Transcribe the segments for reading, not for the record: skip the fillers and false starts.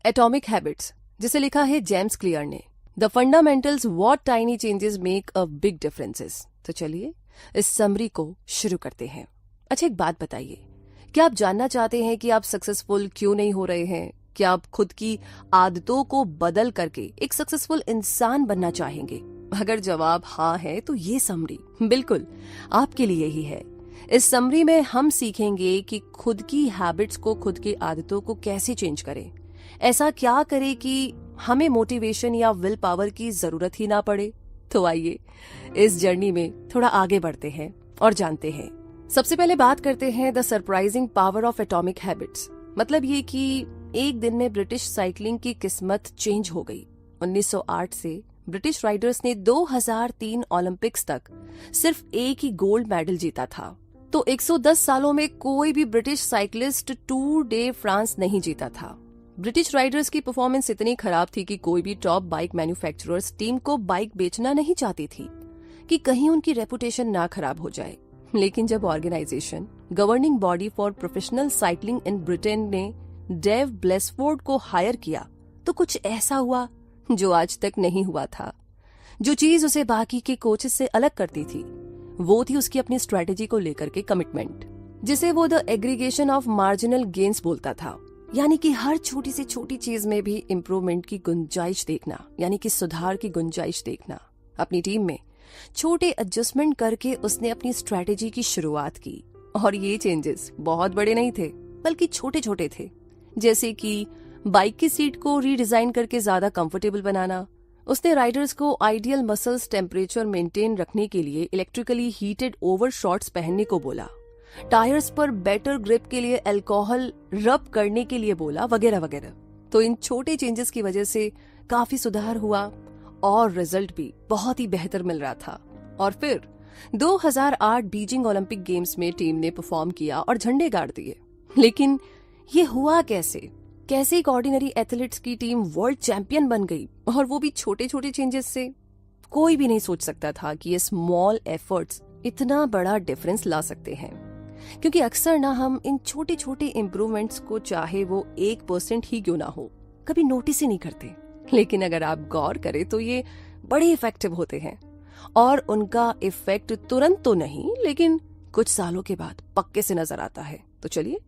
Atomic habits, जिसे लिखा है जेम्स क्लियर ने। The fundamentals what tiny changes make a big differences. तो चलिए इस समरी को शुरू करते हैं। अच्छा, एक बात बताइए, क्या आप जानना चाहते हैं कि आप सक्सेसफुल क्यों नहीं हो रहे हैं? क्या आप खुद की आदतों को बदल करके एक सक्सेसफुल इंसान बनना चाहेंगे? अगर जवाब हाँ है तो ये समरी बिल्कुल आपके लिए ही है। इस समरी में हम सीखेंगे कि खुद की हैबिट्स को, खुद की आदतों को कैसे चेंज करें। ऐसा क्या करें कि हमें मोटिवेशन या विल पावर की जरूरत ही ना पड़े। तो आइए इस जर्नी में थोड़ा आगे बढ़ते हैं और जानते हैं। सबसे पहले बात करते हैं the surprising power of atomic habits. मतलब ये कि एक दिन में ब्रिटिश साइकिलिंग की किस्मत चेंज हो गई। 1908 से ब्रिटिश राइडर्स ने 2003 ओलंपिक्स तक सिर्फ एक ही गोल्ड मेडल जीता था। तो 110 सालों में कोई भी British cyclist tour day France नहीं जीता था। ब्रिटिश राइडर्स की परफॉर्मेंस इतनी खराब थी कि कोई भी टॉप बाइक मैन्युफैक्चरर्स टीम को बाइक बेचना नहीं चाहती थी कि कहीं उनकी रेपुटेशन ना खराब हो जाए। लेकिन जब organisation governing body for professional cycling in Britain ने डेव ब्लेसफोर्ड को हायर किया तो कुछ ऐसा हुआ जो आज तक नहीं हुआ था। जो चीज उसे बाकी के कोचेस से अलग करती थी वो थी उसकी अपनी स्ट्रेटेजी को लेकर के कमिटमेंट, जिसे वो the aggregation of marginal gains बोलता था। यानी कि हर छोटी से छोटी चीज में भी इम्प्रूवमेंट की गुंजाइश देखना, यानी कि सुधार की गुंजाइश देखना। अपनी टीम में छोटे एडजस्टमेंट करके उसने अपनी स्ट्रेटेजी की शुरुआत की। और ये चेंजेस बहुत बड़े नहीं थे बल्कि छोटे छोटे थे, जैसे कि बाइक की सीट को रीडिजाइन करके ज्यादा कंफर्टेबल बनाना। उसने राइडर्स को आइडियल मसल्स टेम्परेचर मेंटेन रखने के लिए इलेक्ट्रिकली हीटेड ओवर शॉर्ट्स पहनने को बोला, टायर्स पर बेटर ग्रिप के लिए अल्कोहल रब करने के लिए बोला, वगैरह वगैरह। तो इन छोटे चेंजेस की वजह से काफी सुधार हुआ और रिजल्ट भी बहुत ही बेहतर मिल रहा था। और फिर 2008 बीजिंग ओलंपिक गेम्स में टीम ने परफॉर्म किया और झंडे गाड़ दिए। लेकिन ये हुआ कैसे? कैसे एक ऑर्डिनरी एथलीट्स की टीम वर्ल्ड चैंपियन बन गई, और वो भी छोटे छोटे चेंजेस से? कोई भी नहीं सोच सकता था कि ये स्मॉल एफर्ट्स इतना बड़ा डिफरेंस ला सकते हैं। क्योंकि अक्सर ना हम इन छोटे छोटे इम्प्रूवमेंट्स को, चाहे वो 1% ही क्यों ना हो, कभी नोटिस ही नहीं करते। लेकिन अगर आप गौर करें तो ये बड़े इफेक्टिव होते हैं और उनका इफेक्ट तुरंत तो नहीं, लेकिन कुछ सालों के बाद पक्के से नजर आता है। तो चलिए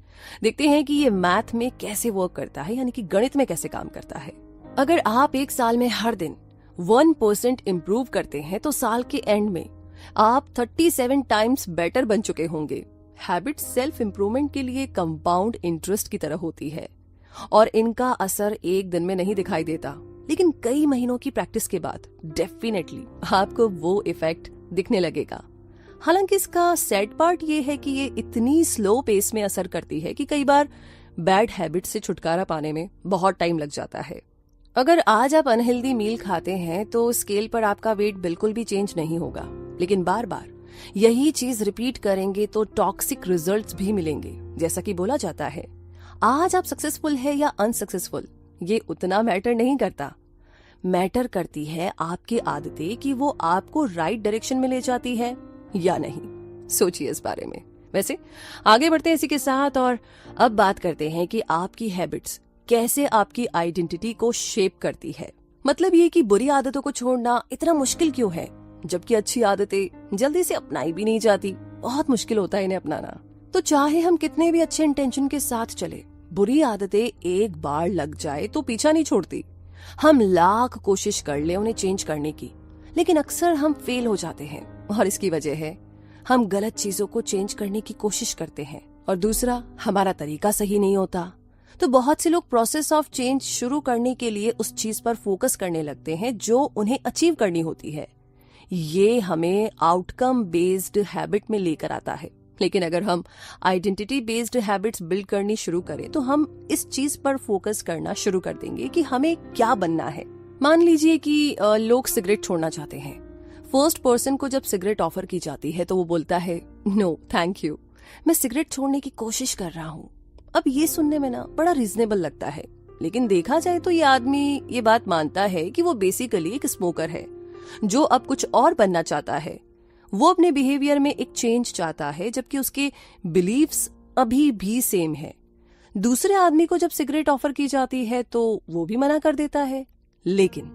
देखते हैं कि ये मैथ में कैसे वर्क करता है, यानी कि गणित में कैसे काम करता है। अगर आप एक साल में हर दिन 1% इम्प्रूव करते हैं तो साल के एंड में आप 37 टाइम्स बेटर बन चुके होंगे। हैबिट सेल्फ इम्प्रूवमेंट के लिए कंपाउंड इंटरेस्ट की तरह होती है और इनका असर एक दिन में नहीं दिखाई देता, लेकिन कई महीनों की प्रैक्टिस के बाद डेफिनेटली आपको वो इफेक्ट दिखने लगेगा। हालांकि इसका सैड पार्ट ये है कि ये इतनी स्लो पेस में असर करती है कि कई बार बैड हैबिट से छुटकारा पाने में बहुत टाइम लग जाता है। अगर आज आप अनहेल्दी मील खाते हैं तो स्केल पर आपका वेट बिल्कुल भी चेंज नहीं होगा, लेकिन बार बार यही चीज रिपीट करेंगे तो टॉक्सिक रिजल्ट्स भी मिलेंगे। जैसा कि बोला जाता है, आज आप सक्सेसफुल है या अनसक्सेसफुल ये उतना मैटर नहीं करता। मैटर करती है आपकी आदतें कि वो आपको राइट डायरेक्शन में ले जाती है या नहीं। सोचिए इस बारे में। वैसे आगे बढ़ते हैं इसी के साथ और अब बात करते हैं कि आपकी हैबिट्स कैसे आपकी आइडेंटिटी को शेप करती है। मतलब ये कि बुरी आदतों को छोड़ना इतना मुश्किल क्यों है, जबकि अच्छी आदतें जल्दी से अपनाई भी नहीं जाती। बहुत मुश्किल होता है इन्हें अपनाना। तो चाहे हम कितने भी अच्छे इंटेंशन के साथ चले, बुरी आदतें एक बार लग जाए तो पीछा नहीं छोड़ती। हम लाख कोशिश कर ले उन्हें चेंज करने की, लेकिन अक्सर हम फेल हो जाते हैं और इसकी वजह है हम गलत चीजों को चेंज करने की कोशिश करते हैं और दूसरा हमारा तरीका सही नहीं होता। तो बहुत से लोग प्रोसेस ऑफ चेंज शुरू करने के लिए उस चीज पर फोकस करने लगते हैं जो उन्हें अचीव करनी होती है। ये हमें आउटकम बेस्ड हैबिट में लेकर आता है। लेकिन अगर हम आइडेंटिटी बेस्ड हैबिट्स बिल्ड करनी शुरू करें तो हम इस चीज पर फोकस करना शुरू कर देंगे कि हमें क्या बनना है। मान लीजिए कि लोग सिगरेट छोड़ना चाहते हैं। फर्स्ट पर्सन को जब सिगरेट ऑफर की जाती है तो वो बोलता है, नो थैंक यू, मैं सिगरेट छोड़ने की कोशिश कर रहा हूँ। अब ये सुनने में ना बड़ा रीजनेबल लगता है, लेकिन देखा जाए तो ये आदमी ये बात मानता है कि वो बेसिकली एक स्मोकर है जो अब कुछ और बनना चाहता है। वो अपने बिहेवियर में एक चेंज चाहता है, जबकि उसके बिलीव्स अभी भी सेम है। दूसरे आदमी को जब सिगरेट ऑफर की जाती है तो वो भी मना कर देता है, लेकिन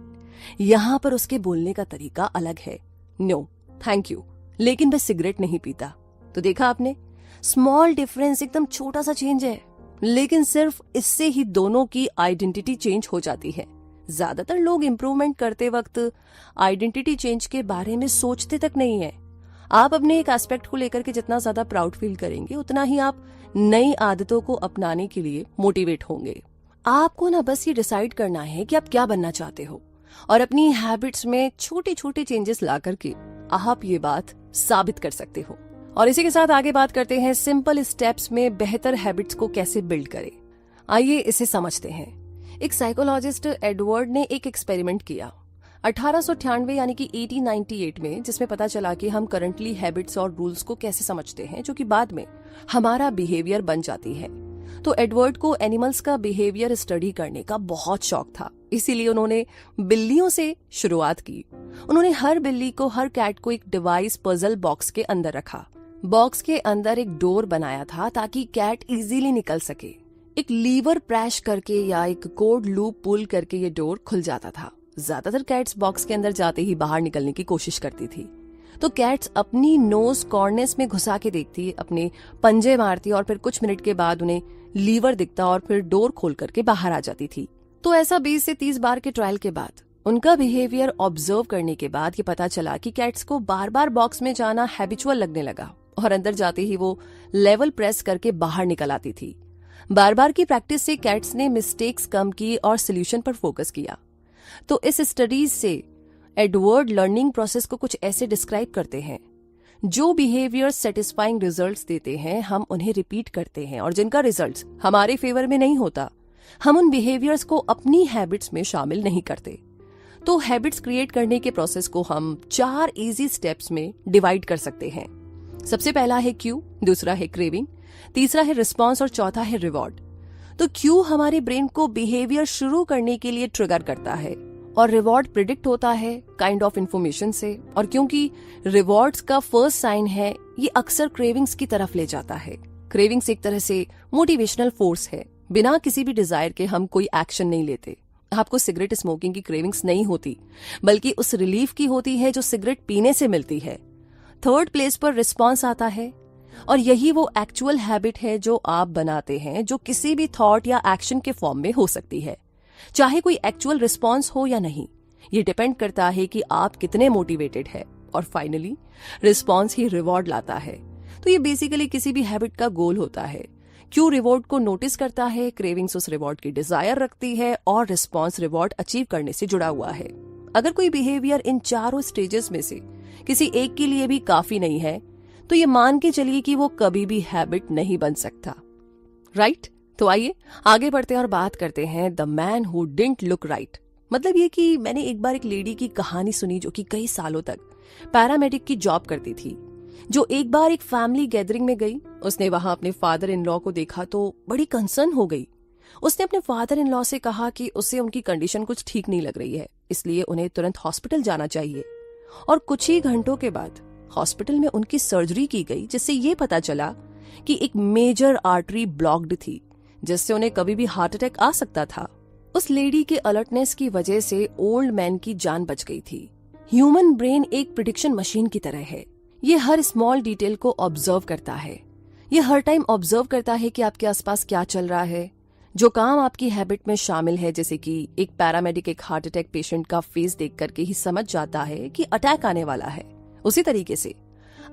यहां पर उसके बोलने का तरीका अलग है। नो थैंक यू, लेकिन मैं सिगरेट नहीं पीता। तो देखा आपने, स्मॉल डिफरेंस, एकदम छोटा सा चेंज है, लेकिन सिर्फ इससे ही दोनों की आइडेंटिटी चेंज हो जाती है। ज्यादातर लोग इंप्रूवमेंट करते वक्त आइडेंटिटी चेंज के बारे में सोचते तक नहीं है। आप अपने एक एस्पेक्ट को लेकर के जितना ज्यादा प्राउड फील करेंगे, उतना ही आप नई आदतों को अपनाने के लिए मोटिवेट होंगे। आपको ना बस ये डिसाइड करना है कि आप क्या बनना चाहते हो, और अपनी हैबिट्स में छोटे छोटे चेंजेस ला करके आप ये बात साबित कर सकते हो। और इसी के साथ आगे बात करते हैं सिंपल स्टेप्स में बेहतर हैबिट्स को कैसे बिल्ड करें। आइए इसे समझते हैं। एक साइकोलॉजिस्ट एडवर्ड ने एक एक्सपेरिमेंट किया 1898 यानी कि 1898 में, जिसमें पता चला कि हम करंटली हैबिट्स और रूल्स को कैसे समझते हैं जो कि बाद में हमारा बिहेवियर बन जाती है। तो एडवर्ड को एनिमल्स का बिहेवियर स्टडी करने का बहुत शौक था, इसीलिए उन्होंने बिल्लियों से शुरुआत की। उन्होंने हर बिल्ली को, हर कैट को एक डिवाइस पजल बॉक्स के अंदर रखा। बॉक्स के अंदर एक डोर बनाया था ताकि कैट इजीली निकल सके। एक लीवर प्रेस करके या एक कोड लूप पुल करके ये डोर खुल जाता था। ज्यादातर कैट्स बॉक्स के अंदर जाते ही बाहर निकलने की कोशिश करती थी, तो कैट्स अपनी नोज कॉर्नर्स में घुसा के देखती, अपने पंजे मारती और फिर कुछ मिनट के बाद उन्हें लीवर दिखता और फिर डोर खोल करके बाहर आ जाती थी। तो ऐसा 20 से 30 बार के ट्रायल के बाद, उनका बिहेवियर ऑब्जर्व करने के बाद ये पता चला कि कैट्स को बार बार बॉक्स में जाना हैबिचुअल लगने लगा और अंदर जाते ही वो लेवल प्रेस करके बाहर निकल आती थी। बार बार की प्रैक्टिस से कैट्स ने मिस्टेक्स कम की और सोल्यूशन पर फोकस किया। तो इस स्टडीज से एडवर्ड लर्निंग प्रोसेस को कुछ ऐसे डिस्क्राइब करते हैं, जो बिहेवियर सेटिस्फाइंग रिजल्ट्स देते हैं हम उन्हें रिपीट करते हैं, और जिनका रिजल्ट्स हमारे फेवर में नहीं होता हम उन बिहेवियर्स को अपनी हैबिट्स में शामिल नहीं करते। तो हैबिट्स क्रिएट करने के प्रोसेस को हम 4 इजी स्टेप्स में डिवाइड कर सकते हैं। सबसे पहला है क्यू, दूसरा है क्रेविंग, तीसरा है रिस्पॉन्स और चौथा है रिवॉर्ड। तो क्यू हमारे ब्रेन को बिहेवियर शुरू करने के लिए ट्रिगर करता है और रिवॉर्ड प्रिडिक्ट होता है काइंड ऑफ इंफॉर्मेशन से, और क्योंकि रिवॉर्ड्स का फर्स्ट साइन है, ये अक्सर क्रेविंग्स की तरफ ले जाता है। क्रेविंग्स एक तरह से मोटिवेशनल फोर्स है। बिना किसी भी डिजायर के हम कोई एक्शन नहीं लेते। आपको सिगरेट स्मोकिंग की क्रेविंग्स नहीं होती, बल्कि उस रिलीफ की होती है जो सिगरेट पीने से मिलती है। थर्ड प्लेस पर रिस्पॉन्स आता है, और यही वो एक्चुअल हैबिट है जो आप बनाते हैं, जो किसी भी थॉट या एक्शन के फॉर्म में हो सकती है, चाहे कोई एक्चुअल रिस्पॉन्स हो या नहीं। ये डिपेंड करता है कि आप कितने मोटिवेटेड है। और फाइनली रिस्पॉन्स ही रिवॉर्ड लाता है। तो ये बेसिकली किसी भी हैबिट का गोल होता है। क्यों रिवॉर्ड को नोटिस करता है, क्रेविंग्स उस रिवॉर्ड की डिजायर रखती है, और रिस्पॉन्स रिवॉर्ड अचीव करने से जुड़ा हुआ है। अगर कोई बिहेवियर इन चारों स्टेजेस में से किसी एक के लिए भी काफी नहीं है, तो ये मान के चलिए कि वो कभी भी हैबिट नहीं बन सकता, राइट? तो आइए आगे बढ़ते हैं और बात करते हैं the man who didn't look right. मतलब ये कि मैंने एक बार एक लेडी की कहानी सुनी जो कि कई सालों तक पैरामेडिक की जॉब करती थी, जो एक बार एक फैमिली गैदरिंग में गई। उसने वहां अपने फादर इन लॉ को देखा तो बड़ी कंसर्न हो गई। उसने अपने फादर इन लॉ से कहा कि उसे उनकी कंडीशन कुछ ठीक नहीं लग रही है, इसलिए उन्हें तुरंत हॉस्पिटल जाना चाहिए। और कुछ ही घंटों के बाद हॉस्पिटल में उनकी सर्जरी की गई, जिससे ये पता चला कि एक मेजर आर्टरी ब्लॉक्ड थी, जिससे उन्हें कभी भी हार्ट अटैक आ सकता था। उस लेडी के अलर्टनेस की वजह से ओल्ड मैन की जान बच गई थी। ह्यूमन ब्रेन एक प्रिडिक्शन मशीन की तरह है। ये हर स्मॉल डिटेल को ऑब्जर्व करता है। ये हर टाइम ऑब्जर्व करता है कि आपके आसपास क्या चल रहा है, जो काम आपकी हैबिट में शामिल है। जैसे कि एक पैरामेडिक एक हार्ट अटैक पेशेंट का फेस देख करके ही समझ जाता है कि अटैक आने वाला है, उसी तरीके से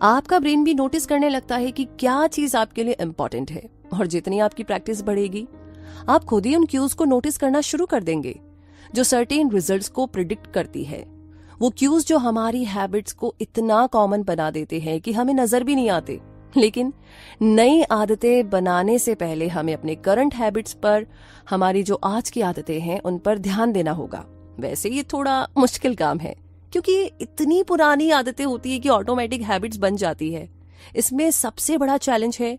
आपका ब्रेन भी नोटिस करने लगता है कि क्या चीज आपके लिए इम्पोर्टेंट है। और जितनी आपकी प्रैक्टिस बढ़ेगी, आप खुद ही उन क्यूज को नोटिस करना शुरू कर देंगे जो सर्टेन रिजल्ट्स को प्रिडिक्ट करती है। वो क्यूज जो हमारी हैबिट्स को इतना कॉमन बना देते हैं कि हमें नजर भी नहीं आते। लेकिन नई आदतें बनाने से पहले हमें अपने करंट हैबिट्स पर, हमारी जो आज की आदतें हैं, उन पर ध्यान देना होगा। वैसे ये थोड़ा मुश्किल काम है, क्योंकि ये इतनी पुरानी आदतें होती है कि ऑटोमेटिक हैबिट्स बन जाती है। इसमें सबसे बड़ा चैलेंज है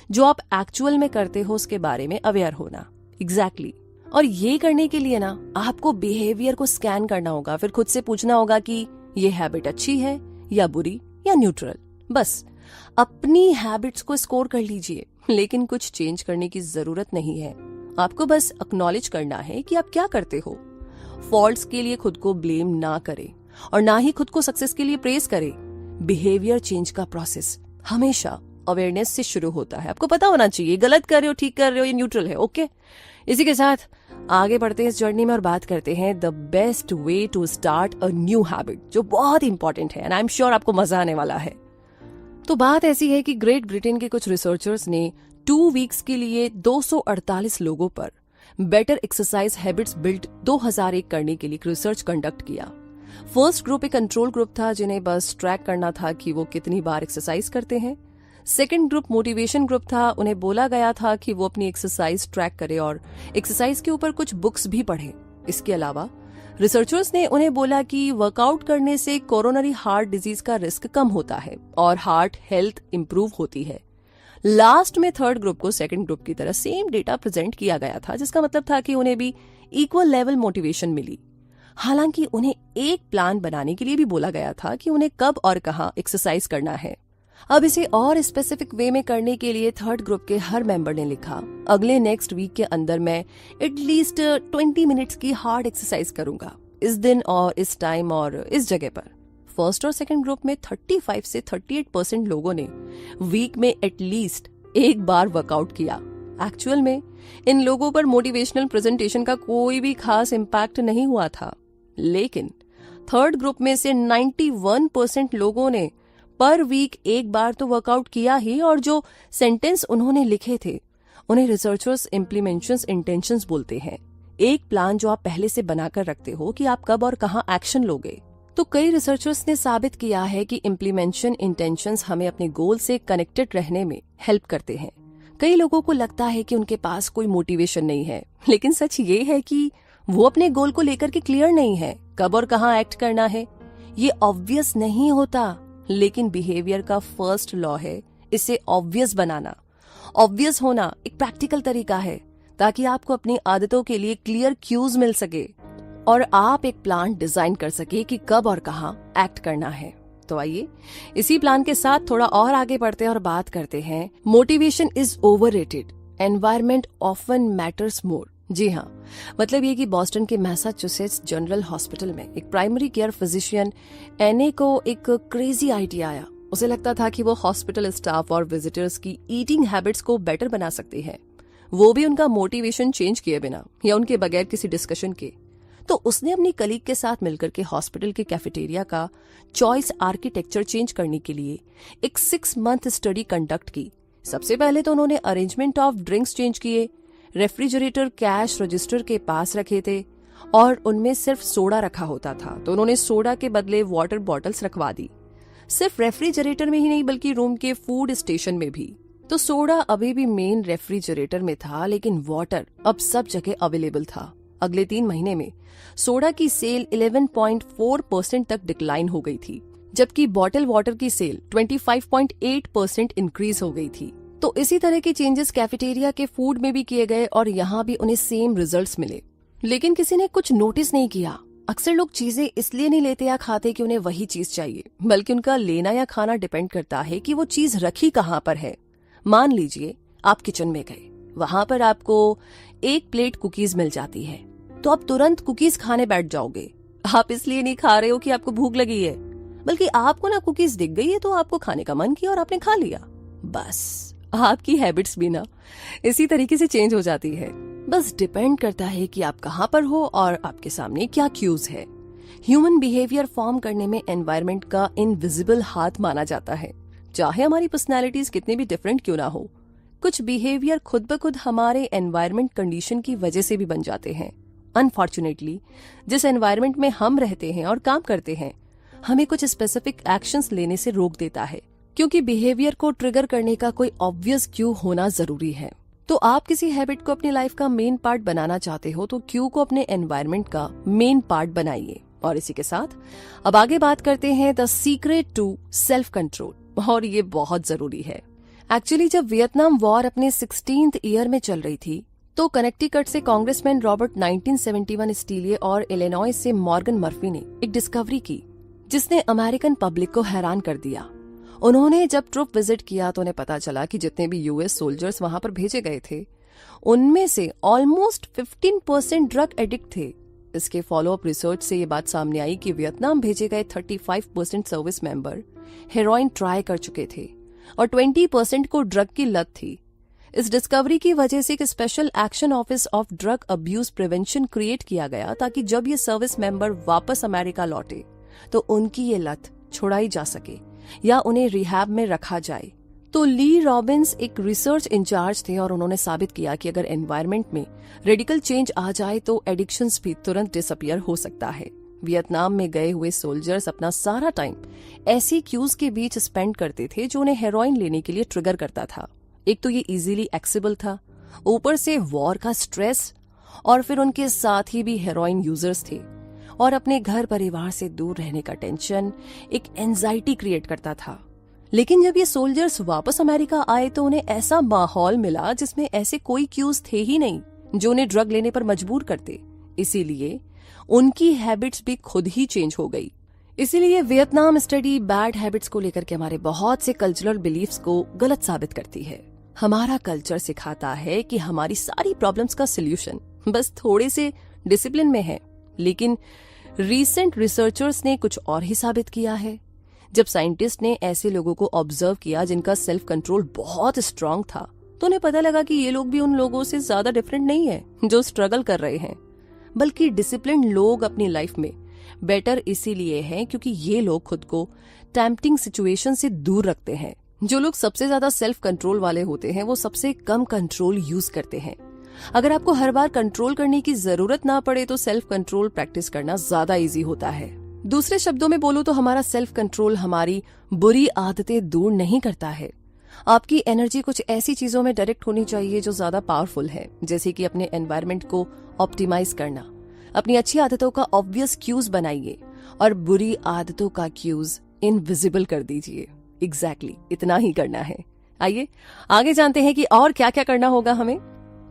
जो आप एक्चुअल में करते हो उसके बारे में अवेयर होना। एग्जैक्टली। और ये करने के लिए ना आपको बिहेवियर को स्कैन करना होगा, फिर खुद से पूछना होगा कि ये हैबिट अच्छी है या बुरी या न्यूट्रल। बस अपनी हैबिट्स को स्कोर कर लीजिए, लेकिन कुछ चेंज करने की जरूरत नहीं है। आपको बस एक्नॉलेज करना है कि आप क्या करते हो। फॉल्ट्स के लिए खुद को ब्लेम ना करें और ना ही खुद को सक्सेस के लिए प्रेज करें। बिहेवियर चेंज का प्रोसेस हमेशा अवेयरनेस से शुरू होता है। आपको पता होना चाहिए गलत कर रहे हो, ठीक कर रहे हो, ये न्यूट्रल है। ओके, इसी के साथ आगे बढ़ते हैं इस जर्नी में और बात करते हैं the best way to start a new habit, जो बहुत इंपॉर्टेंट है एंड आई एम श्योर आपको मजा आने वाला है। तो बात ऐसी है कि ग्रेट ब्रिटेन के कुछ रिसर्चर्स ने 2 वीक्स के लिए 248 लोगों पर बेटर एक्सरसाइज हैबिट्स बिल्ड 2001 करने के लिए रिसर्च कंडक्ट किया। फर्स्ट ग्रुप एक कंट्रोल ग्रुप था जिन्हें बस ट्रैक करना था कि वो कितनी बार एक्सरसाइज करते हैं। सेकंड ग्रुप मोटिवेशन ग्रुप था, उन्हें बोला गया था कि वो अपनी एक्सरसाइज ट्रैक करे और एक्सरसाइज के ऊपर कुछ बुक्स भी पढ़े। इसके अलावा रिसर्चर्स ने उन्हें बोला कि वर्कआउट करने से कोरोनरी हार्ट डिजीज का रिस्क कम होता है और हार्ट हेल्थ इंप्रूव होती है। लास्ट में थर्ड ग्रुप को सेकंड ग्रुप की तरह सेम डेटा प्रेजेंट किया गया था, जिसका मतलब था कि उन्हें भी इक्वल लेवल मोटिवेशन मिली। हालांकि उन्हें एक प्लान बनाने के लिए भी बोला गया था कि उन्हें कब और कहां एक्सरसाइज करना है। अब इसे और स्पेसिफिक वे में करने के लिए थर्ड ग्रुप के हर मेंबर ने लिखा, अगले नेक्स्ट वीक के अंदर मैं एटलीस्ट 20 मिनट्स की हार्ड एक्सरसाइज करूंगा, इस दिन और इस टाइम और इस जगह पर। फर्स्ट और सेकंड ग्रुप में 35 से 38% लोगों ने वीक में एटलीस्ट एक बार वर्कआउट किया। एक्चुअल में इन लोगों पर मोटिवेशनल प्रेजेंटेशन का कोई भी खास इम्पैक्ट नहीं हुआ था, लेकिन थर्ड ग्रुप में से 91% लोगों ने पर वीक एक बार तो वर्कआउट किया ही, और जो सेंटेंस उन्होंने लिखे थे उन्हें रिसर्चर्स इम्प्लीमेंशंस इंटेंशंस बोलते हैं। एक प्लान जो आप पहले से बनाकर रखते हो कि आप कब और कहां एक्शन लोगे। तो कई रिसर्चर्स ने साबित किया है कि इम्प्लीमेंशन इंटेंशंस हमें अपने गोल से कनेक्टेड रहने में हेल्प करते हैं। कई लोगों को लगता है कि उनके पास कोई मोटिवेशन नहीं है, लेकिन सच ये है कि वो अपने गोल को लेकर के क्लियर नहीं है, कब और कहां एक्ट करना है। ये ऑब्वियस नहीं होता, लेकिन बिहेवियर का फर्स्ट लॉ है इसे ऑब्वियस बनाना। ऑब्वियस होना एक प्रैक्टिकल तरीका है ताकि आपको अपनी आदतों के लिए क्लियर क्यूज मिल सके और आप एक प्लान डिजाइन कर सके कि कब और कहां एक्ट करना है। तो आइए इसी प्लान के साथ थोड़ा और आगे बढ़ते हैं और बात करते हैं motivation is overrated, environment often matters more. जी हाँ, मतलब ये कि बोस्टन के मैसाचुसेट्स जनरल हॉस्पिटल में एक प्राइमरी केयर फिजिशियन एने को एक क्रेजी आइडिया आया। उसे लगता था कि वो हॉस्पिटल स्टाफ और विजिटर्स की ईटिंग हैबिट्स को बेटर बना सकती है, वो भी उनका मोटिवेशन चेंज किए बिना या उनके बगैर किसी डिस्कशन के। तो उसने अपनी कलीग के साथ मिलकर के हॉस्पिटल के कैफेटेरिया का चॉइस आर्किटेक्चर चेंज करने के लिए एक 6 मंथ स्टडी कंडक्ट की। सबसे पहले तो उन्होंने अरेंजमेंट ऑफ ड्रिंक्स चेंज किए, रेफ्रिजरेटर कैश रजिस्टर के पास रखे थे और उनमें सिर्फ सोडा रखा होता था, तो उन्होंने सोडा के बदले वाटर बॉटल्स रखवा दी। सिर्फ रेफ्रिजरेटर में ही नहीं बल्कि रूम के फूड स्टेशन में भी। तो सोडा अभी भी मेन रेफ्रिजरेटर में था, लेकिन वाटर अब सब जगह अवेलेबल था। अगले 3 महीने में सोडा की सेल 11.4% तक डिक्लाइन हो गई थी, जबकि बॉटल वाटर की सेल 25.8% इंक्रीज हो गई थी। तो इसी तरह के चेंजेस कैफेटेरिया के फूड में भी किए गए और यहाँ भी उन्हें सेम रिजल्ट्स मिले, लेकिन किसी ने कुछ नोटिस नहीं किया। अक्सर लोग चीजें इसलिए नहीं लेते या खाते कि उन्हें वही चीज चाहिए, बल्कि उनका लेना या खाना डिपेंड करता है कि वो चीज रखी कहाँ पर है। मान लीजिए आप किचन में गए, वहां पर आपको 1 प्लेट कुकीज मिल जाती है, तो आप तुरंत कुकीज खाने बैठ जाओगे। आप इसलिए नहीं खा रहे हो कि आपको भूख लगी है, बल्कि आपको ना कुकीज दिख गई है तो आपको खाने का मन किया और आपने खा लिया। बस आपकी हैबिट्स भी ना इसी तरीके से चेंज हो जाती है। बस डिपेंड करता है कि आप कहाँ पर हो और आपके सामने क्या क्यूज है। ह्यूमन बिहेवियर फॉर्म करने में एनवायरनमेंट का इनविजिबल हाथ माना जाता है, चाहे हमारी पर्सनैलिटीज कितनी भी डिफरेंट क्यों ना हो। कुछ बिहेवियर खुद ब खुद हमारे एनवायरनमेंट कंडीशन की वजह से भी बन जाते हैं। अनफॉर्चुनेटली जिस एनवायरनमेंट में हम रहते हैं और काम करते हैं, हमें कुछ स्पेसिफिक एक्शंस लेने से रोक देता है, क्योंकि बिहेवियर को ट्रिगर करने का कोई ऑब्वियस क्यू होना जरूरी है। तो आप किसी हैबिट को अपनी लाइफ का मेन पार्ट बनाना चाहते हो तो क्यू को अपने एनवायरनमेंट का मेन पार्ट बनाइए। और इसी के साथ अब आगे बात करते हैं the secret to self control, और ये बहुत जरूरी है। एक्चुअली जब वियतनाम वॉर अपने 16th ईयर में चल रही थी, तो कनेक्टिकट से कांग्रेसमैन रॉबर्ट 1971 स्टीलिए और इलिनॉय से मॉर्गन मर्फी ने एक डिस्कवरी की जिसने अमेरिकन पब्लिक को हैरान कर दिया। उन्होंने जब ट्रुप विजिट किया तो उन्हें पता चला कि जितने भी यूएस सोल्जर्स वहां पर भेजे गए थे उनमें से ऑलमोस्ट 15% ड्रग एडिक्ट थे। इसके फॉलोअप रिसर्च से ये बात सामने आई कि वियतनाम भेजे गए 35% सर्विस मेंबर हेरोइन ट्राई कर चुके थे और 20% को ड्रग की लत थी। इस डिस्कवरी की वजह से एक special action office of drug abuse prevention create किया गया ताकि जब ये सर्विस मेंबर वापस अमेरिका लौटे तो उनकी ये लत छुड़ाई जा सके या उन्हें रिहैब में रखा जाए। तो ली रॉबिन्स एक रिसर्च इंचार्ज थे और उन्होंने साबित किया कि अगर एनवायरनमेंट में रेडिकल चेंज आ जाए तो एडिक्शंस भी तुरंत डिसअपियर हो सकता है। वियतनाम में गए हुए सोल्जर्स अपना सारा टाइम ऐसी क्यूज के बीच स्पेंड करते थे जो उन्हें हेरोइन लेने के लिए ट्रिगर करता था। एक तो ये इजीली एक्सेसिबल था, ऊपर से वॉर का स्ट्रेस और फिर उनके साथ ही भी हेरोइन यूजर्स थे और अपने घर परिवार से दूर रहने का टेंशन एक एंजाइटी क्रिएट करता था। लेकिन जब ये सोल्जर्स वापस अमेरिका आए तो उन्हें ऐसा माहौल मिला जिसमें ऐसे कोई क्यूज थे ही नहीं जो उन्हें ड्रग लेने पर मजबूर करते। इसीलिए उनकी हैबिट्स भी खुद ही चेंज हो गई। इसीलिए वियतनाम स्टडी बैड हैबिट्स को लेकर के हमारे बहुत से कल्चरल बिलीफ्स को गलत साबित करती है। हमारा कल्चर सिखाता है कि हमारी सारी प्रॉब्लम्स का सॉल्यूशन बस थोड़े से डिसिप्लिन में है, लेकिन रीसेंट रिसर्चर्स ने कुछ और ही साबित किया है। जब साइंटिस्ट ने ऐसे लोगों को ऑब्जर्व किया जिनका सेल्फ कंट्रोल बहुत स्ट्रांग था तो उन्हें पता लगा कि ये लोग भी उन लोगों से ज्यादा डिफरेंट नहीं है जो स्ट्रगल कर रहे हैं, बल्कि डिसिप्लिन लोग अपनी लाइफ में बेटर इसीलिए हैं क्योंकि ये लोग खुद को टेम्पटिंग सिचुएशन से दूर रखते हैं। जो लोग सबसे ज्यादा सेल्फ कंट्रोल वाले होते हैं वो सबसे कम कंट्रोल यूज करते हैं। अगर आपको हर बार कंट्रोल करने की जरूरत ना पड़े तो सेल्फ कंट्रोल प्रैक्टिस करना ज्यादा इजी होता है। दूसरे शब्दों में बोलूं तो हमारा सेल्फ कंट्रोल हमारी बुरी आदतें दूर नहीं करता है। आपकी एनर्जी कुछ ऐसी चीजों में डायरेक्ट होनी चाहिए जो ज्यादा पावरफुल है, जैसे कि अपने एनवायरनमेंट को ऑप्टिमाइज करना। अपनी अच्छी आदतों का ऑब्वियस क्यूज बनाइए और बुरी आदतों का क्यूज इनविजिबल कर दीजिए। एग्जैक्टली इतना ही करना है। आइए आगे जानते हैं कि और क्या क्या करना होगा हमें।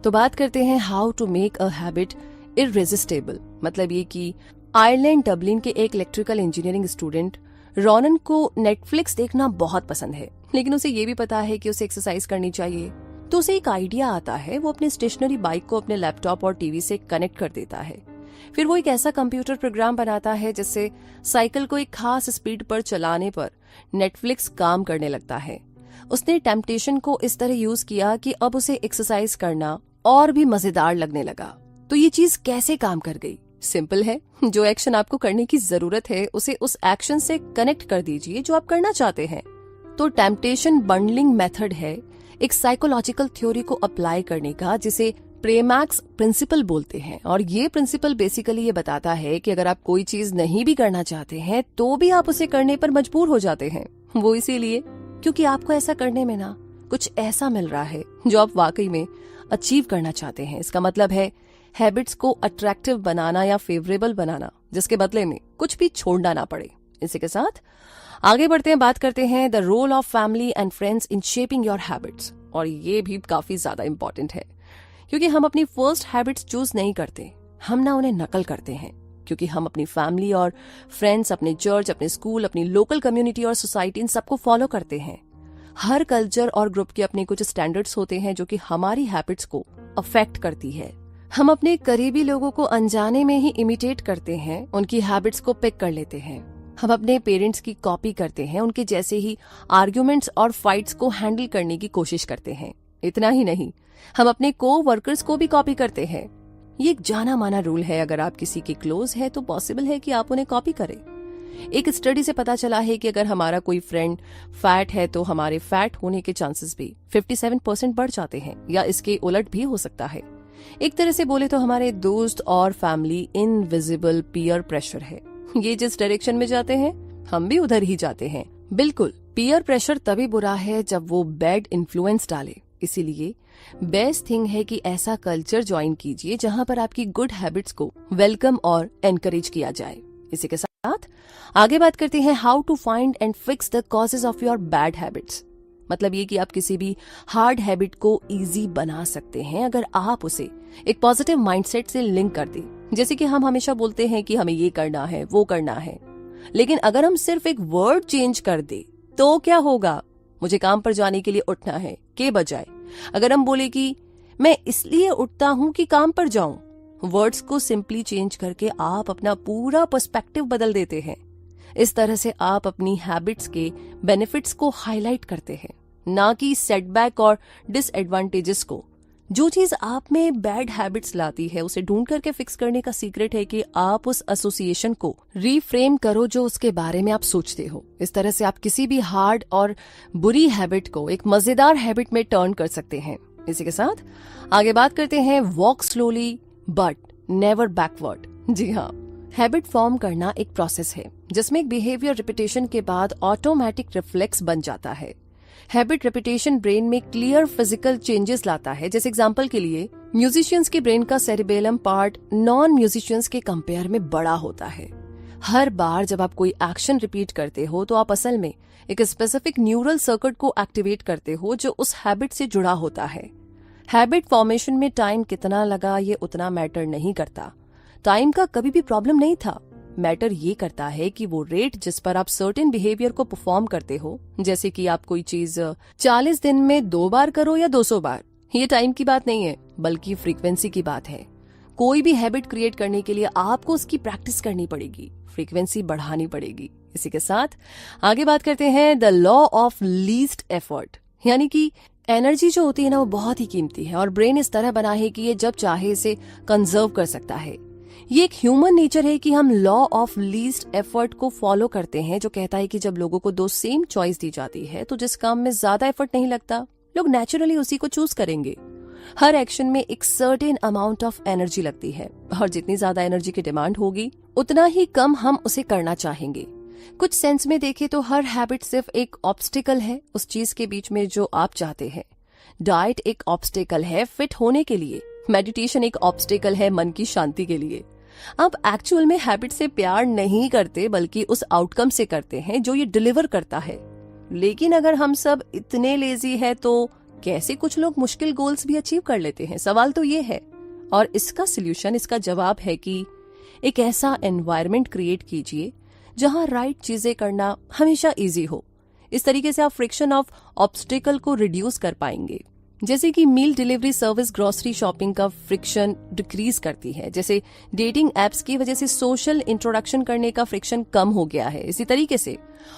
तो बात करते हैं how to make a habit irresistible. मतलब ये कि आयरलैंड डबलिन के एक इलेक्ट्रिकल इंजीनियरिंग स्टूडेंट रॉनन को नेटफ्लिक्स देखना बहुत पसंद है, लेकिन उसे ये भी पता है कि उसे एक्सरसाइज करनी चाहिए। तो उसे एक आइडिया आता है, वो अपने स्टेशनरी बाइक को अपने लैपटॉप और टीवी से कनेक्ट कर देता है। फिर वो एक ऐसा कंप्यूटर प्रोग्राम बनाता है जिससे साइकिल को एक खास स्पीड पर चलाने पर नेटफ्लिक्स काम करने लगता है। उसने टेम्पटेशन को इस तरह यूज किया कि अब उसे एक्सरसाइज करना और भी मजेदार लगने लगा। तो ये चीज कैसे काम कर गई? सिंपल है, जो एक्शन आपको करने की जरूरत है उसे उस एक्शन से कनेक्ट कर दीजिए जो आप करना चाहते हैं। तो टेम्पटेशन बंडलिंग मेथड है एक साइकोलॉजिकल थ्योरी को अप्लाई करने का जिसे प्रेमैक्स प्रिंसिपल बोलते हैं। और ये प्रिंसिपल बेसिकली ये बताता है कि अगर आप कोई चीज नहीं भी करना चाहते हैं तो भी आप उसे करने पर मजबूर हो जाते हैं। वो इसीलिए क्योंकि आपको ऐसा करने में ना कुछ ऐसा मिल रहा है जो आप वाकई में अचीव करना चाहते हैं। इसका मतलब है हैबिट्स को अट्रैक्टिव बनाना या फेवरेबल बनाना, जिसके बदले में कुछ भी छोड़ना ना पड़े। इसी के साथ आगे बढ़ते हैं, बात करते हैं the role of family and friends in shaping your habits. और ये भी काफी ज्यादा इंपॉर्टेंट है क्योंकि हम अपनी फर्स्ट हैबिट्स चूज नहीं करते, हम ना उन्हें नकल करते हैं। क्योंकि हम अपनी फैमिली और फ्रेंड्स, अपने चर्च, अपने स्कूल, अपनी लोकल कम्युनिटी और सोसाइटी, इन सबको फॉलो करते हैं। हर कल्चर और ग्रुप के अपने कुछ स्टैंडर्ड्स होते हैं जो कि हमारी हैबिट्स को अफेक्ट करती है। हम अपने करीबी लोगों को अनजाने में ही इमिटेट करते हैं, उनकी हैबिट्स को पिक कर लेते हैं। हम अपने पेरेंट्स की कॉपी करते हैं, उनके जैसे ही आर्ग्यूमेंट्स और फाइट्स को हैंडल करने की कोशिश करते हैं। इतना ही नहीं, हम अपने को-वर्कर्स को भी कॉपी करते हैं। ये एक जाना माना रूल है, अगर आप किसी के क्लोज है तो पॉसिबल है कि आप उन्हें कॉपी करें। एक स्टडी से पता चला है कि अगर हमारा कोई फ्रेंड फैट है तो हमारे फैट होने के चांसेस भी 57% बढ़ जाते हैं, या इसके उलट भी हो सकता है। एक तरह से बोले तो हमारे दोस्त और फैमिली इनविजिबल पीयर प्रेशर है। ये जिस डायरेक्शन में जाते हैं हम भी उधर ही जाते हैं। बिल्कुल, पीयर प्रेशर तभी बुरा है जब वो बैड इन्फ्लुएंस डाले। इसीलिए बेस्ट थिंग है कि ऐसा कल्चर ज्वाइन कीजिए जहां पर आपकी गुड हैबिट्स को वेलकम और एनकरेज किया जाए। इसी के साथ आगे बात करते हैं how to find and fix the causes of your bad habits. मतलब ये कि आप किसी भी हार्ड हैबिट को इजी बना सकते हैं अगर आप उसे एक पॉजिटिव माइंडसेट से लिंक कर दें। जैसे कि हम हमेशा बोलते हैं कि हमें ये करना है, वो करना है, लेकिन अगर हम सिर्फ एक वर्ड चेंज कर दे तो क्या होगा? मुझे काम पर जाने के लिए उठना है के बजाय अगर हम बोले कि मैं इसलिए उठता हूं कि काम पर जाऊं, वर्ड्स को सिंपली चेंज करके आप अपना पूरा पर्सपेक्टिव बदल देते हैं। इस तरह से आप अपनी हैबिट्स के बेनिफिट्स को हाईलाइट करते हैं, ना कि सेटबैक और डिसएडवांटेजेस को। जो चीज आप में बैड हैबिट्स लाती है उसे ढूंढ करके फिक्स करने का सीक्रेट है कि आप उस एसोसिएशन को रीफ्रेम करो जो उसके बारे में आप सोचते हो। इस तरह से आप किसी भी हार्ड और बुरी हैबिट को एक मजेदार हैबिट में टर्न कर सकते हैं। इसी के साथ आगे बात करते हैं walk slowly but never backward. जी हाँ, हैबिट फॉर्म करना एक प्रोसेस है जिसमें एक बिहेवियर रिपीटेशन के बाद ऑटोमेटिक रिफ्लेक्स बन जाता है। हैबिट रेपिटेशन ब्रेन में क्लियर फिजिकल चेंजेस लाता है। जैसे एग्जांपल के लिए म्यूजिशियंस के ब्रेन का सेरिबेलम पार्ट नॉन म्यूजिशियंस के कंपेयर में बड़ा होता है। हर बार जब आप कोई एक्शन रिपीट करते हो तो आप असल में एक स्पेसिफिक न्यूरल सर्किट को एक्टिवेट करते हो जो उस हैबिट से जुड़ा होता है। हैबिट फॉर्मेशन में टाइम कितना लगा ये उतना मैटर नहीं करता। टाइम का कभी भी प्रॉब्लम नहीं था। मैटर ये करता है कि वो रेट जिस पर आप सर्टेन बिहेवियर को परफॉर्म करते हो, जैसे कि आप कोई चीज 40 दिन में 2 बार करो या 200 बार, ये टाइम की बात नहीं है बल्कि फ्रीक्वेंसी की बात है। कोई भी हैबिट क्रिएट करने के लिए आपको उसकी प्रैक्टिस करनी पड़ेगी, फ्रीक्वेंसी बढ़ानी पड़ेगी। इसी के साथ आगे बात करते हैं the law of least effort, यानी कि एनर्जी जो होती है ना वो बहुत ही कीमती है और ब्रेन इस तरह बना है कि ये जब चाहे इसे कंजर्व कर सकता है। ये एक ह्यूमन नेचर है कि हम लॉ ऑफ लीस्ट एफर्ट को फॉलो करते हैं, जो कहता है कि जब लोगों को 2 सेम चॉइस दी जाती है तो जिस काम में ज्यादा एफर्ट नहीं लगता लोग नेचुरली उसी को चूज करेंगे। हर एक्शन में एक सर्टेन अमाउंट ऑफ एनर्जी लगती है और जितनी ज्यादा एनर्जी की डिमांड होगी उतना ही कम हम उसे करना चाहेंगे। कुछ सेंस में देखें तो हर हैबिट सिर्फ एक ऑब्स्टिकल है उस चीज के बीच में जो आप चाहते हैं। डाइट एक ऑब्स्टिकल है फिट होने के लिए, मेडिटेशन एक ऑब्स्टिकल है मन की शांति के लिए। आप एक्चुअल में हैबिट से प्यार नहीं करते बल्कि उस आउटकम से करते हैं जो ये डिलीवर करता है। लेकिन अगर हम सब इतने लेजी हैं तो कैसे कुछ लोग मुश्किल गोल्स भी अचीव कर लेते हैं? सवाल तो ये है और इसका सॉल्यूशन, इसका जवाब है कि एक ऐसा एनवायरनमेंट क्रिएट कीजिए जहां राइट चीजें करना हमेशा इजी हो। इस तरीके से आप फ्रिक्शन ऑफ ऑब्स्टिकल को रिड्यूस कर पाएंगे। जैसे कि मील डिलीवरी सर्विस ग्रोसरी शॉपिंग का फ्रिक्शन डिक्रीज करती है, जैसे डेटिंग एप्स की वजह से सोशल इंट्रोडक्शन करने का फ्रिक्शन कम हो गया है। इसी तरीके से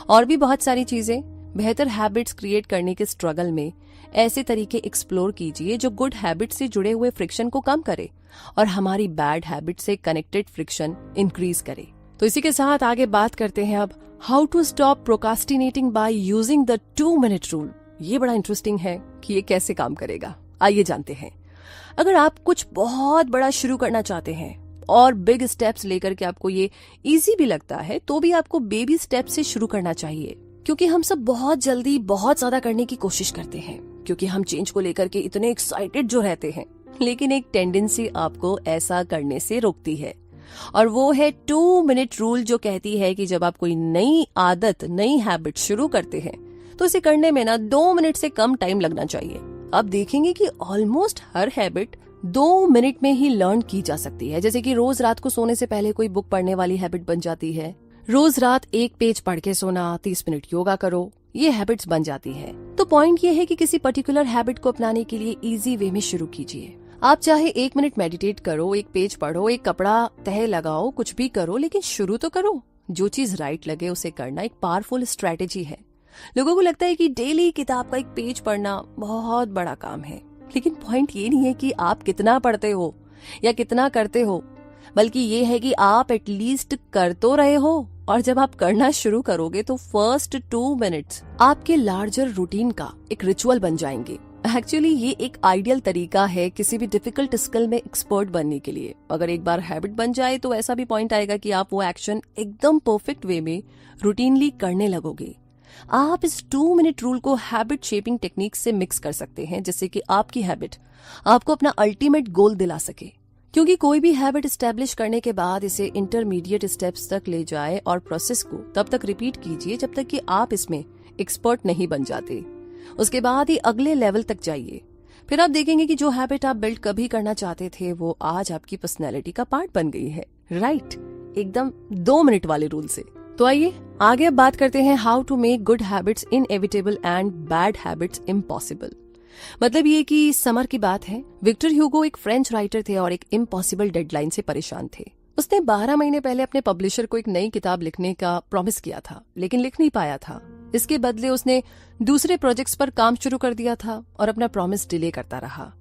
और भी बहुत सारी चीजें। बेहतर हैबिट्स क्रिएट करने के स्ट्रगल में ऐसे तरीके एक्सप्लोर कीजिए जो गुड हैबिट से जुड़े हुए फ्रिक्शन को कम करे और हमारी बैड हैबिट से कनेक्टेड फ्रिक्शन इंक्रीज करे। तो इसी के साथ आगे बात करते हैं अब how to stop procrastinating by using the 2 minute rule. ये बड़ा इंटरेस्टिंग है कि ये कैसे काम करेगा, आइए जानते हैं। अगर आप कुछ बहुत बड़ा शुरू करना चाहते हैं और बिग स्टेप्स लेकर के आपको ये इजी भी लगता है तो भी आपको बेबी स्टेप से शुरू करना चाहिए, क्योंकि हम सब बहुत जल्दी बहुत ज्यादा करने की कोशिश करते हैं क्योंकि हम चेंज को लेकर के इतने एक्साइटेड जो रहते हैं। लेकिन एक टेंडेंसी आपको ऐसा करने से रोकती है और वो है 2 मिनट रूल, जो कहती है कि जब आप कोई नई आदत, नई हैबिट शुरू करते हैं तो इसे करने में ना 2 मिनट से कम टाइम लगना चाहिए। आप देखेंगे कि ऑलमोस्ट हर हैबिट 2 मिनट में ही लर्न की जा सकती है। जैसे कि रोज रात को सोने से पहले कोई बुक पढ़ने वाली हैबिट बन जाती है, रोज रात 1 पेज पढ़ के सोना, 30 मिनट योगा करो, ये हैबिट्स बन जाती है। तो पॉइंट ये है कि किसी पर्टिकुलर हैबिट को अपनाने के लिए इजी वे में शुरू कीजिए। आप चाहे 1 मिनट मेडिटेट करो, 1 पेज पढ़ो, एक कपड़ा तह लगाओ, कुछ भी करो, लेकिन शुरू तो करो। जो चीज राइट लगे उसे करना एक पावरफुल स्ट्रैटेजी है। लोगों को लगता है कि डेली किताब का 1 पेज पढ़ना बहुत बड़ा काम है, लेकिन पॉइंट ये नहीं है कि आप कितना पढ़ते हो या कितना करते हो, बल्कि ये है कि आप एटलीस्ट कर तो रहे हो। और जब आप करना शुरू करोगे तो फर्स्ट 2 मिनट्स आपके लार्जर रूटीन का एक रिचुअल बन जाएंगे। एक्चुअली ये एक आइडियल तरीका है किसी भी डिफिकल्ट स्किल में एक्सपर्ट बनने के लिए। अगर एक बार हैबिट बन जाए तो ऐसा भी पॉइंट आएगा कि आप वो एक्शन एकदम परफेक्ट वे में रूटीनली करने लगोगे। आप इस 2 मिनट रूल को हैबिट शेपिंग टेक्निक से मिक्स कर सकते हैं, जिससे कि आपकी हैबिट आपको अपना अल्टीमेट गोल दिला सके। क्योंकि कोई भी हैबिट एस्टेब्लिश करने के बाद इसे इंटरमीडिएट स्टेप्स तक ले जाए और प्रोसेस को तब तक रिपीट कीजिए जब तक कि आप इसमें एक्सपर्ट नहीं बन जाते। उसके बाद ही अगले लेवल तक जाइए। फिर आप देखेंगे कि जो हैबिट आप बिल्ड कभी करना चाहते थे वो आज आपकी पर्सनैलिटी का पार्ट बन गई है। राइट, एकदम 2 मिनट वाले रूल से। तो आइए आगे अब बात करते हैं how to make good habits inevitable and bad habits impossible. मतलब ये कि समर की बात है, विक्टर ह्यूगो एक फ्रेंच राइटर थे और एक इम्पॉसिबल डेडलाइन से परेशान थे। उसने 12 महीने पहले अपने पब्लिशर को एक नई किताब लिखने का प्रॉमिस किया था, लेकिन लिख नहीं पाया था। इसके बदले उसने दूसरे प्रोजेक्ट्स पर काम शुरू कर दिया था और अपना प्रॉमिस डिले करता रहा।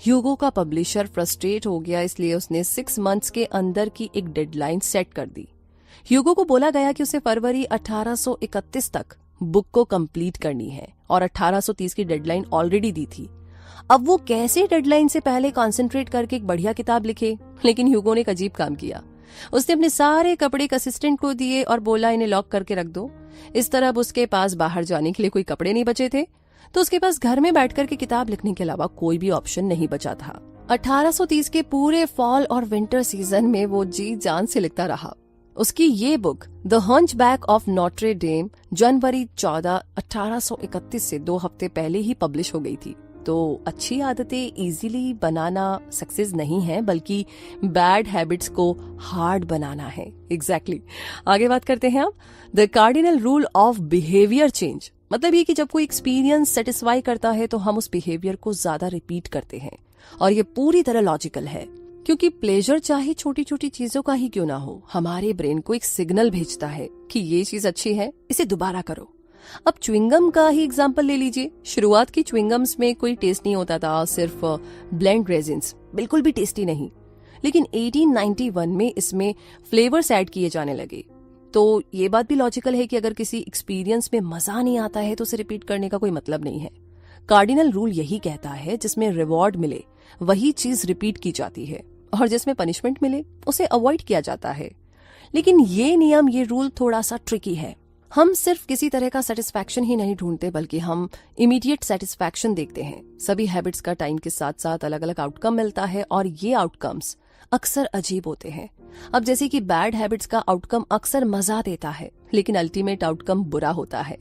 ह्यूगो का पब्लिशर फ्रस्ट्रेट हो गया, इसलिए उसने 6 मंथ्स के अंदर की एक डेडलाइन सेट कर दी। ह्यूगो को बोला गया कि उसे फरवरी 1831 तक बुक को कंप्लीट करनी है और 1830 की डेडलाइन ऑलरेडी दी थी। अब वो कैसे डेडलाइन से पहले कंसंट्रेट करके एक बढ़िया किताब लिखे? लेकिन ह्यूगो ने एक अजीब काम किया। उसने अपने सारे कपड़े एक असिस्टेंट को दिए और बोला इन्हें लॉक करके रख दो। इस तरह अब उसके पास बाहर जाने के लिए कोई कपड़े नहीं बचे थे, तो उसके पास घर में बैठकर के किताब लिखने के अलावा कोई भी ऑप्शन नहीं बचा था। 1830 के पूरे फॉल और विंटर सीजन में वो जी जान से लिखता रहा। उसकी ये book the hunchback of notre dame जनवरी 14, 1831 से 2 हफ्ते पहले ही पब्लिश हो गई थी। तो अच्छी आदतें इजीली बनाना सक्सेस नहीं है, बल्कि बैड हैबिट्स को हार्ड बनाना है। एग्जैक्टली। आगे बात करते हैं अब the cardinal rule of behaviour change. मतलब ये कि जब कोई एक्सपीरियंस सेटिस्फाई करता है तो हम उस बिहेवियर को ज्यादा रिपीट करते हैं, और ये पूरी तरह लॉजिकल है, क्योंकि प्लेजर चाहे छोटी छोटी चीजों का ही क्यों ना हो, हमारे ब्रेन को एक सिग्नल भेजता है कि ये चीज अच्छी है, इसे दोबारा करो। अब च्युइंगम का ही एग्जांपल ले लीजिए। शुरुआत की च्युइंगम्स में कोई टेस्ट नहीं होता था, सिर्फ ब्लेंड रेजिन्स, बिल्कुल भी टेस्टी नहीं। लेकिन 1891 में इसमें फ्लेवर्स ऐड किए जाने लगे। तो ये बात भी लॉजिकल है कि अगर किसी एक्सपीरियंस में मजा नहीं आता है तो उसे रिपीट करने का कोई मतलब नहीं है। कार्डिनल रूल यही कहता है जिसमें रिवॉर्ड मिले वही चीज रिपीट की जाती है, और जिसमें पनिशमेंट मिले उसे अवॉइड किया जाता है। लेकिन ये नियम, ये रूल थोड़ा सा ट्रिकी है। हम सिर्फ किसी तरह का सेटिस्फैक्शन ही नहीं ढूंढते, बल्कि हम इमीडिएट सेटिस्फैक्शन देखते हैं। सभी हैबिट्स का टाइम के साथ साथ अलग अलग आउटकम मिलता है, और ये आउटकम्स अक्सर अजीब होते हैं। अब जैसे कि बैड हैबिट्स का आउटकम अक्सर मजा देता है, लेकिन अल्टीमेट आउटकम बुरा होता है।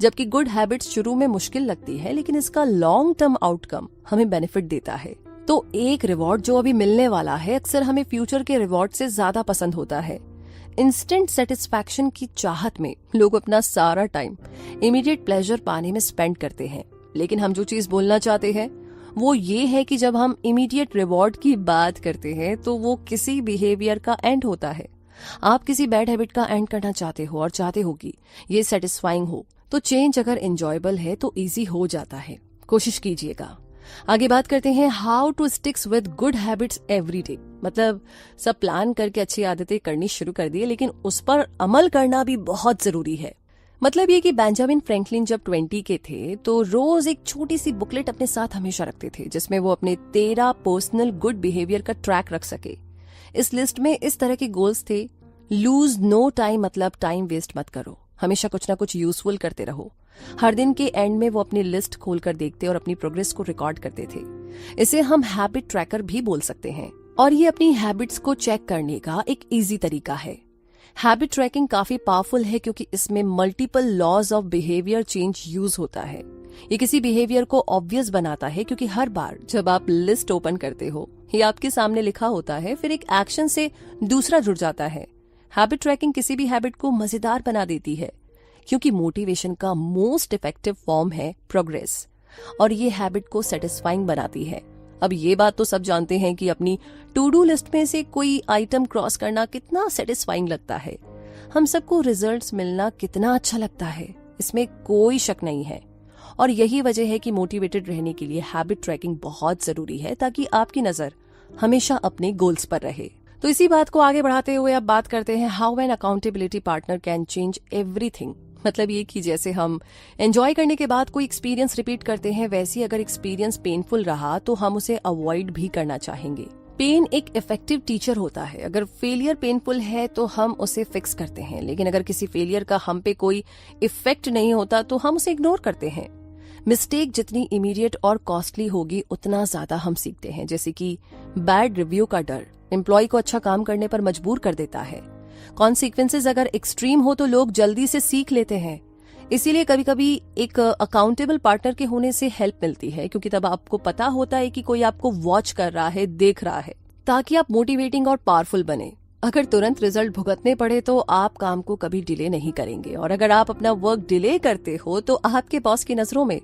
जबकि गुड हैबिट्स शुरू में मुश्किल लगती है, लेकिन इसका लॉन्ग टर्म आउटकम हमें बेनिफिट देता है। तो एक रिवॉर्ड जो अभी मिलने वाला है अक्सर हमें फ्यूचर के रिवॉर्ड से ज्यादा पसंद होता है। इंस्टेंट सेटिस्फैक्शन की चाहत में लोग अपना सारा टाइम इमीडिएट प्लेजर पाने में स्पेंड करते हैं। लेकिन हम जो चीज बोलना चाहते हैं वो ये है कि जब हम इमीडिएट रिवॉर्ड की बात करते हैं तो वो किसी बिहेवियर का एंड होता है। आप किसी बैड हैबिट का एंड करना चाहते हो और चाहते हो कि ये सेटिस्फाइंग हो, तो चेंज अगर एंजॉयबल है तो इजी हो जाता है। कोशिश कीजिएगा। आगे बात करते हैं how to sticks with good habits every day. मतलब सब प्लान करके अच्छी आदतें करनी शुरू कर दी, लेकिन उस पर अमल करना भी बहुत जरूरी है। मतलब ये कि बेंजामिन फ्रैंकलिन जब 20 के थे तो रोज एक छोटी सी बुकलेट अपने साथ हमेशा रखते थे, जिसमें वो अपने 13 पर्सनल गुड बिहेवियर का ट्रैक रख सके। इस लिस्ट में इस तरह के गोल्स थे: लूज नो टाइम, मतलब टाइम वेस्ट मत करो, हमेशा कुछ ना कुछ यूजफुल करते रहो। हर दिन के एंड में वो अपनी लिस्ट खोलकर देखते और अपनी प्रोग्रेस को रिकॉर्ड करते थे। इसे हम हैबिट ट्रैकर भी बोल सकते हैं, और ये अपनी हैबिट्स को चेक करने का एक इजी तरीका है। हैबिट ट्रैकिंग काफी पावरफुल है क्योंकि इसमें multiple laws of behaviour change use होता है। ये किसी बिहेवियर को ऑब्वियस बनाता है, क्योंकि हर बार जब आप लिस्ट ओपन करते हो ये आपके सामने लिखा होता है, फिर एक एक्शन से दूसरा जुड़ जाता है। हैबिट ट्रैकिंग किसी भी हैबिट को मजेदार बना देती है, क्योंकि मोटिवेशन का मोस्ट इफेक्टिव फॉर्म है प्रोग्रेस, और ये हैबिट को सेटिस्फाइंग बनाती है। अब ये बात तो सब जानते हैं कि अपनी टू डू लिस्ट में से कोई आइटम क्रॉस करना कितना सेटिस्फाइंग लगता है। हम सबको रिजल्ट्स मिलना कितना अच्छा लगता है, इसमें कोई शक नहीं है। और यही वजह है कि मोटिवेटेड रहने के लिए हैबिट ट्रैकिंग बहुत जरूरी है, ताकि आपकी नजर हमेशा अपने गोल्स पर रहे। तो इसी बात को आगे बढ़ाते हुए अब बात करते हैं how an accountability partner can change everything. मतलब ये कि जैसे हम एंजॉय करने के बाद कोई एक्सपीरियंस रिपीट करते हैं, वैसे अगर एक्सपीरियंस पेनफुल रहा तो हम उसे अवॉइड भी करना चाहेंगे। पेन एक इफेक्टिव टीचर होता है। अगर फेलियर पेनफुल है तो हम उसे फिक्स करते हैं, लेकिन अगर किसी फेलियर का हम पे कोई इफेक्ट नहीं होता तो हम उसे इग्नोर करते हैं। मिस्टेक जितनी इमीडिएट और कॉस्टली होगी उतना ज्यादा हम सीखते हैं। जैसे कि बैड रिव्यू का डर एम्प्लॉय को अच्छा काम करने पर मजबूर कर देता है। कॉन्सिक्वेंसेज अगर एक्सट्रीम हो तो लोग जल्दी से सीख लेते हैं। इसीलिए कभी कभी एक अकाउंटेबल पार्टनर के होने से हेल्प मिलती है, क्योंकि तब आपको पता होता है कि कोई आपको वॉच कर रहा है, देख रहा है, ताकि आप मोटिवेटिंग और पावरफुल बने। अगर तुरंत रिजल्ट भुगतने पड़े तो आप काम को कभी डिले नहीं करेंगे, और अगर आप अपना वर्क डिले करते हो तो आपके बॉस की नजरों में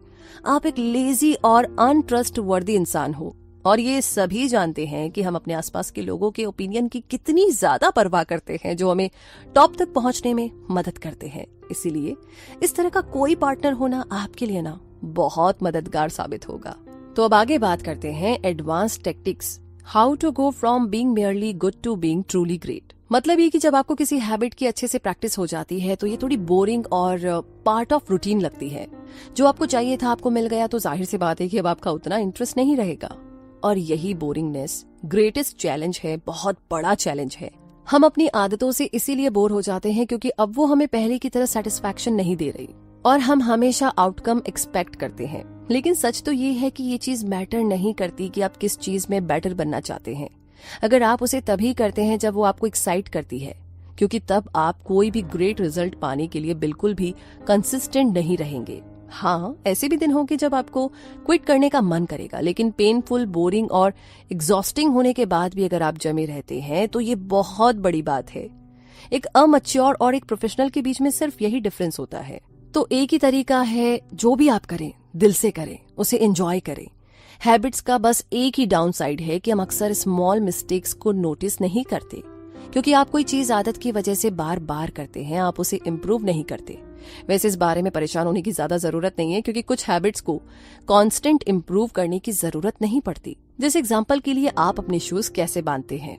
आप एक लेजी और अनट्रस्टवर्दी इंसान हो। और ये सभी जानते हैं कि हम अपने आसपास के लोगों के ओपिनियन की कितनी ज्यादा परवाह करते हैं, जो हमें टॉप तक पहुंचने में मदद करते हैं। इसीलिए इस तरह का कोई पार्टनर होना आपके लिए ना बहुत मददगार साबित होगा। तो अब आगे बात करते हैं advance tactics, how to go from being merely good to being truly great. मतलब ये कि जब आपको किसी हैबिट की अच्छे से प्रैक्टिस हो जाती है तो ये थोड़ी बोरिंग और पार्ट ऑफ रूटीन लगती है। जो आपको चाहिए था आपको मिल गया तो जाहिर सी बात है कि अब आपका उतना इंटरेस्ट नहीं रहेगा। और यही बोरिंगनेस ग्रेटेस्ट चैलेंज है, बहुत बड़ा चैलेंज है। हम अपनी आदतों से इसीलिए बोर हो जाते हैं क्योंकि अब वो हमें पहले की तरह सेटिस्फैक्शन नहीं दे रही और हम हमेशा आउटकम एक्सपेक्ट करते हैं। लेकिन सच तो ये है कि ये चीज मैटर नहीं करती कि आप किस चीज में बेटर बनना चाहते हैं। अगर आप उसे तभी करते हैं जब वो आपको एक्साइट करती है, क्योंकि तब आप कोई भी ग्रेट रिजल्ट पाने के लिए बिल्कुल भी कंसिस्टेंट नहीं रहेंगे। हाँ, ऐसे भी दिन होंगे जब आपको क्विट करने का मन करेगा, लेकिन पेनफुल, बोरिंग और एग्जॉस्टिंग होने के बाद भी अगर आप जमे रहते हैं तो ये बहुत बड़ी बात है। एक अमैच्योर और एक प्रोफेशनल के बीच में सिर्फ यही डिफरेंस होता है। तो एक ही तरीका है, जो भी आप करें दिल से करें, उसे एंजॉय करें। हैबिट्स का बस एक ही डाउन साइड है कि हम अक्सर स्मॉल मिस्टेक्स को नोटिस नहीं करते, क्योंकि आप कोई चीज आदत की वजह से बार बार करते हैं, आप उसे इम्प्रूव नहीं करते। वैसे इस बारे में परेशान होने की ज्यादा जरूरत नहीं है, क्योंकि कुछ हैबिट्स को कांस्टेंट इम्प्रूव करने की जरूरत नहीं पड़ती। जैसे एग्जांपल के लिए आप अपने शूज कैसे बांधते हैं,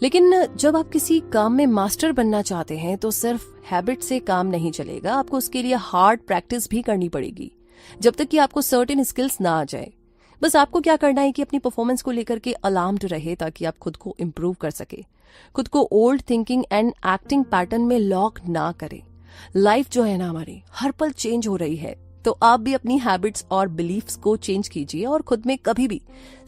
लेकिन जब आप किसी काम में मास्टर बनना चाहते हैं तो सिर्फ हैबिट से काम नहीं चलेगा, आपको उसके लिए हार्ड प्रैक्टिस भी करनी पड़ेगी जब तक कि आपको सर्टेन स्किल्स ना आ जाए। बस आपको क्या करना है कि अपनी परफॉर्मेंस को लेकर के अलार्म्ड रहे, ताकि आप खुद को इम्प्रूव कर सके, खुद को old thinking and acting pattern में लॉक ना करें। लाइफ जो है ना हमारी हर पल चेंज हो रही है, तो आप भी अपनी हैबिट्स और बिलीफ्स को चेंज कीजिए और खुद में कभी भी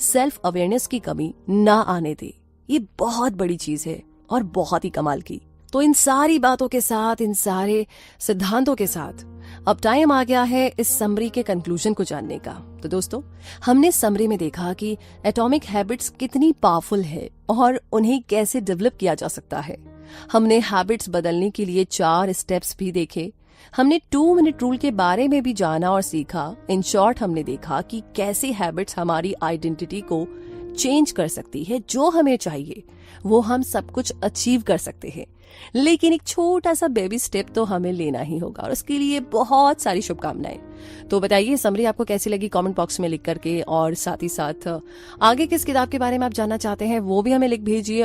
सेल्फ अवेयरनेस की कमी ना आने दें। ये बहुत बड़ी चीज है और बहुत ही कमाल की। तो इन सारी बातों के साथ, इन सारे सिद्धांतों के साथ अब टाइम आ गया है इस समरी के कंक्लूजन को जानने का। तो दोस्तों, हमने समरी में देखा कि एटॉमिक हैबिट्स कितनी पावरफुल है और उन्हें कैसे डेवलप किया जा सकता है। हमने हैबिट्स बदलने के लिए 4 स्टेप्स भी देखे। हमने 2 मिनट रूल के बारे में भी जाना और सीखा। इन शॉर्ट, हमने देखा कि कैसे हैबिट्स हमारी आइडेंटिटी को चेंज कर सकती है। जो हमें चाहिए वो हम सब कुछ अचीव कर सकते हैं, लेकिन एक छोटा सा बेबी स्टेप तो हमें लेना ही होगा, और उसके लिए बहुत सारी शुभकामनाएं। तो बताइए समरी आपको कैसी लगी, कमेंट बॉक्स में लिख करके, और साथ ही साथ आगे किस किताब के बारे में आप जानना चाहते हैं वो भी हमें लिख भेजिए।